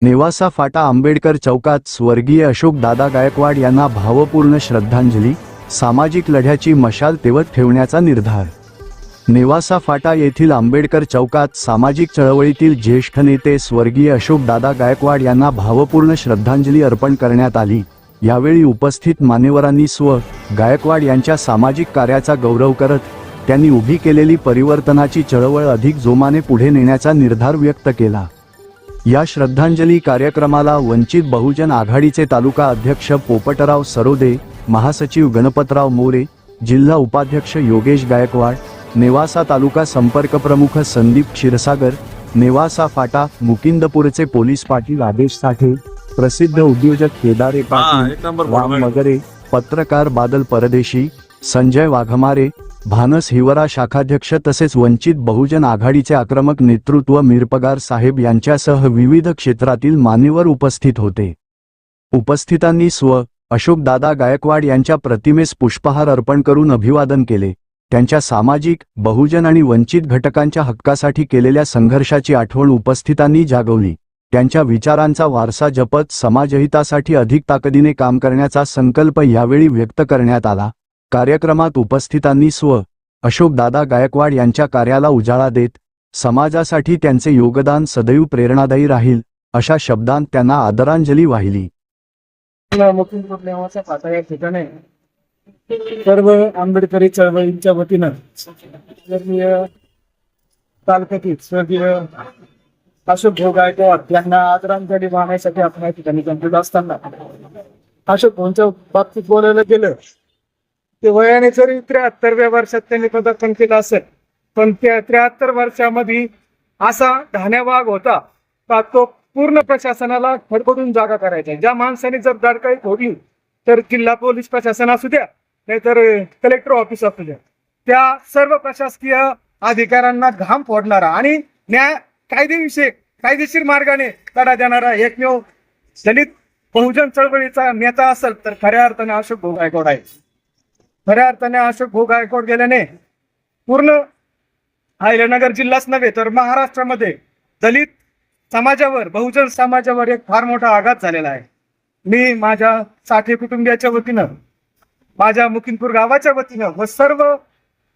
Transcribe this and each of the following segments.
नेवासा फाटा आंबेडकर चौकात स्वर्गीय अशोक दादा गायकवाड यांना भावपूर्ण श्रद्धांजली, सामाजिक लढ्याची मशाल तेवत ठेवण्याचा निर्धार। नेवासा फाटा येथील आंबेडकर चौकात सामाजिक चळवळीतील ज्येष्ठ नेते स्वर्गीय अशोक दादा गायकवाड यांना भावपूर्ण श्रद्धांजली अर्पण करण्यात आली। यावेळी उपस्थित मान्यवरांनी गायकवाड यांच्या सामाजिक कार्याचा गौरव करत त्यांनी उभी केलेली परिवर्तनाची चळवळ अधिक जोमाने पुढे नेण्याचा निर्धार व्यक्त केला। या श्रद्धांजली कार्यक्रमाला वंचित बहुजन आघाडीचे तालुका अध्यक्ष पोपटराव सरोदे, महासचिव गणपतराव मोरे, जिल्हा उपाध्यक्ष योगेश गायकवाड, नेवासा तालुका संपर्क प्रमुख संदीप क्षीरसागर, नेवासा फाटा मुकिंदपूरचे पोलीस पाटील आदेश साठे, प्रसिद्ध उद्योजक केदारे पाटील, राम मगरे, पत्रकार बादल परदेशी, संजय वाघमारे, भानस हिवरा शाखाध्यक्ष तसेच वंचित बहुजन आघाडीचे आक्रमक नेतृत्व मिरपगार साहेब यांच्यासह विविध क्षेत्रातील मान्यवर उपस्थित होते। उपस्थितांनी अशोक दादा गायकवाड यांच्या प्रतिमेस पुष्पहार अर्पण करून अभिवादन केले। त्यांच्या सामाजिक, बहुजन आणि वंचित घटकांच्या हक्कासाठी केलेल्या संघर्षाची आठवण उपस्थितांनी जागवली। त्यांच्या विचारांचा वारसा जपत समाजहितासाठी अधिक ताकदीने काम करण्याचा संकल्प यावेळी व्यक्त करण्यात आला। कार्यक्रमात उपस्थितांनी अशोक दादा गायकवाड यांच्या कार्याला उजाळा देत समाजासाठी त्यांचे योगदान सदैव प्रेरणादायी राहील अशा शब्दांत त्यांना आदरांजली वाहिली। नेवासा फाटा या ठिकाणी सर्व आंबेडकरी चळवळींच्या वतीनं तालुक्यातील स्वर्गीय अशोक भाऊ गायकवाड यांना आदरांजली वाहण्यासाठी आपण या ठिकाणी जमलेलो असताना अशोक भाऊंच्या बाबतीत बोलायला गेलं ते वयाने जरी 73व्या वर्षात त्यांनी पदार्पण केलं असेल, पण त्या 73 वर्षामध्ये असा ढाण्यावाग होता का तो पूर्ण प्रशासनाला खडबडून जागा करायचा। ज्या माणसाने जर दाडकाई फोडली तर जिल्हा पोलीस प्रशासन असू द्या नाहीतर कलेक्टर ऑफिस असू द्या, त्या सर्व प्रशासकीय अधिकाऱ्यांना घाम फोडणारा आणि कायदेशीर मार्गाने लढा देणारा एकमेव दलित बहुजन चळवळीचा नेता असेल तर खऱ्या अर्थाने अशोक भाऊ गायकवाड आहे। खऱ्या अर्थाने अशोक भाऊ गायकवाड गेल्याने पूर्ण अहिल्यानगर जिल्हाच नव्हे तर महाराष्ट्रामध्ये दलित समाजावर, बहुजन समाजावर एक फार मोठा आघात झालेला आहे। मी माझ्या साठे कुटुंबियाच्या वतीनं, माझ्या मुकिंदपूर गावाच्या वतीनं व सर्व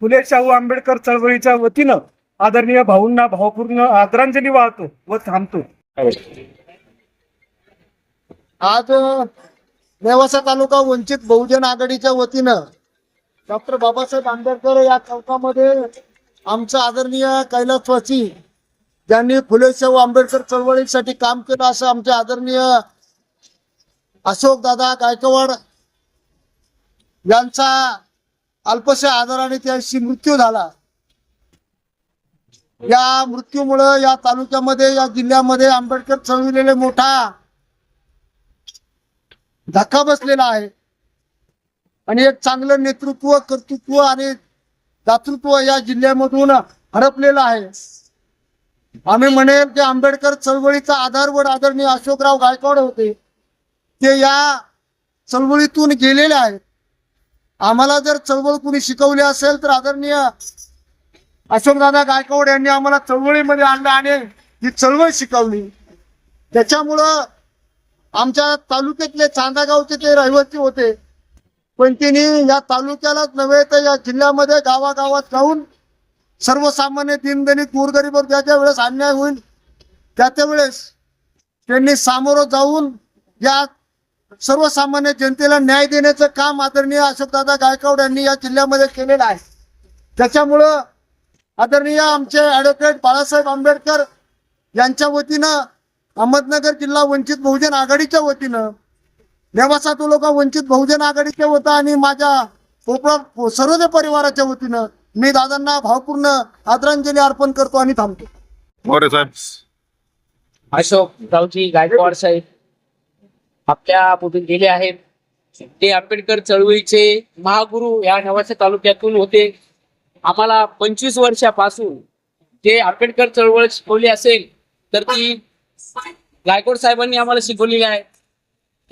फुले शाहू आंबेडकर चळवळीच्या वतीनं आदरणीय भाऊंना भावपूर्ण आदरांजली वाहतो व थांबतो। आज नेवासा तालुका वंचित बहुजन आघाडीच्या वतीनं डॉक्टर बाबासाहेब आंबेडकर या चौकामध्ये आमचं आदरणीय कैलासवासी ज्यांनी फुले शाहू आंबेडकर चळवळीसाठी काम केलं असं आमचे आदरणीय अशोक दादा गायकवाड यांचा अल्पशा आजाराने त्याशी मृत्यू झाला। या मृत्यूमुळे या तालुक्यामध्ये, या जिल्ह्यामध्ये आंबेडकर चळवळीला मोठा धक्का बसलेला आहे आणि एक चांगलं नेतृत्व, कर्तृत्व आणि दातृत्व या जिल्ह्यामधून हरपलेलं आहे। आम्ही म्हणेल की आंबेडकर चळवळीचा आधारवड आदरणीय अशोकराव गायकवाड होते, ते या चळवळीतून गेलेले आहेत। आम्हाला जर चळवळ कुणी शिकवली असेल तर आदरणीय अशोकदादा गायकवाड यांनी आम्हाला चळवळीमध्ये आणलं आणि ही चळवळ शिकवली। त्याच्यामुळं आमच्या तालुक्यातले चांदागावचे ते रहिवासी होते, पण त्यांनी या तालुक्यालाच नव्हे तर या जिल्ह्यामध्ये गावागावात जाऊन सर्वसामान्य दीनदलित गोरगरीबावर ज्या वेळेस अन्याय होईल त्या वेळेस त्यांनी सामोरं जाऊन या सर्वसामान्य जनतेला न्याय देण्याचं काम आदरणीय अशोकदादा गायकवाड यांनी या जिल्ह्यामध्ये केलेलं आहे। त्याच्यामुळं आदरणीय आमचे ॲडव्होकेट बाळासाहेब आंबेडकर यांच्या वतीनं, अहमदनगर जिल्हा वंचित बहुजन आघाडीच्या वतीनं, नेवासा तालुका वंचित बहुजन आघाडीच्या वतीनं आणि माझ्या सर्व परिवाराच्या वतीनं मी दादांना भावपूर्ण आदरांजली अर्पण करतो आणि थांबतो। अशोक रावजी गायकवाड साहेब आपल्यामधून गेले आहेत। ते आंबेडकर चळवळीचे महागुरु या नेवासा तालुक्यातून होते। आम्हाला 25 वर्षापासून जे आंबेडकर चळवळ शिकवली असेल तर ती गायकवाड साहेबांनी आम्हाला शिकवलेली आहे।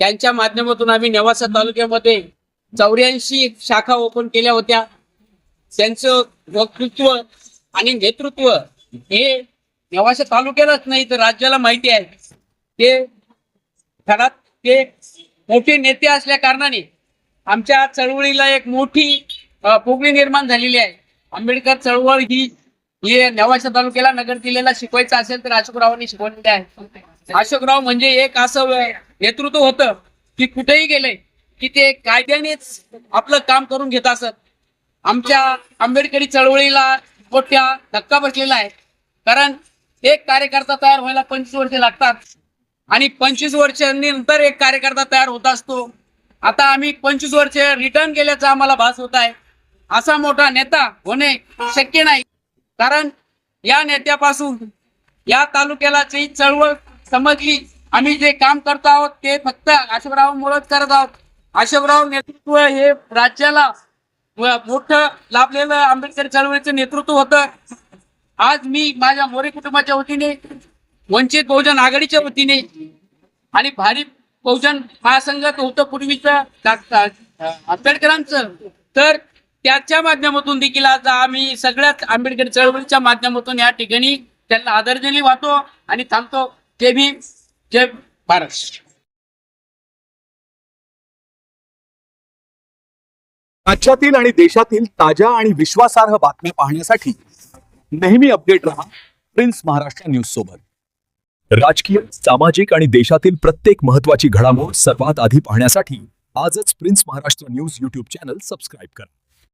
त्यांच्या माध्यमातून आम्ही नेवासा तालुक्यामध्ये 84 शाखा ओपन केल्या होत्या। त्यांचं वक्तृत्व आणि नेतृत्व हे नेवासा तालुक्यालाच नाही तर राज्याला माहिती आहे। ते घरात ते मोठे नेते असल्या कारणाने आमच्या चळवळीला एक मोठी पोकळी निर्माण झालेली आहे. आंबेडकर चळवळ ही नेवासा तालुक्याला नगर जिल्ह्याला शिकवायचं असेल तर अशोकरावांनी शिकवलेले आहे. अशोकराव म्हणजे एक असं नेतृत्व होतं की कुठेही गेले की ते कायद्यानेच आपलं काम करून घेत असत. आमच्या आंबेडकरी चळवळीला मोठ्या धक्का बसलेला आहे, कारण एक कार्यकर्ता तयार व्हायला 25 वर्ष लागतात आणि 25 वर्षांनंतर एक कार्यकर्ता तयार होत असतो. आता आम्ही 25 वर्ष रिटर्न केल्याचा आम्हाला भास होत आहे. असा मोठा नेता होणे शक्य नाही, कारण या नेत्यापासून या तालुक्याला जी चळवळ समजली, आम्ही जे काम करतो आहोत ते फक्त अशोकरावांमुळेच करत आहोत. अशोकराव नेतृत्व हे राज्याला मोठं लाभलेलं आंबेडकर चळवळीचं नेतृत्व होतं. आज मी माझ्या मोरे कुटुंबाच्या वतीने, वंचित बहुजन आघाडीच्या वतीने आणि भारिप बहुजन महासंघ होतं पूर्वीचं आंबेडकरांचं, तर त्याच्या माध्यमातून देखील आज आम्ही सगळ्याच आंबेडकर चळवळीच्या माध्यमातून या ठिकाणी त्यांना आदरांजली वाहतो आणि थांबतो. जय भीम, जय भारत. राज्यातील आणि देशातील ताज्या आणि विश्वासार्ह बातम्या पाहण्यासाठी नेहमी अपडेट रहा प्रिन्स महाराष्ट्र न्यूज सोबत. राजकीय, सामाजिक आणि देशातील प्रत्येक महत्त्वाची घडामोड सर्वात आधी पाहण्यासाठी आजच prince Maharashtra news YouTube channel subscribe करा.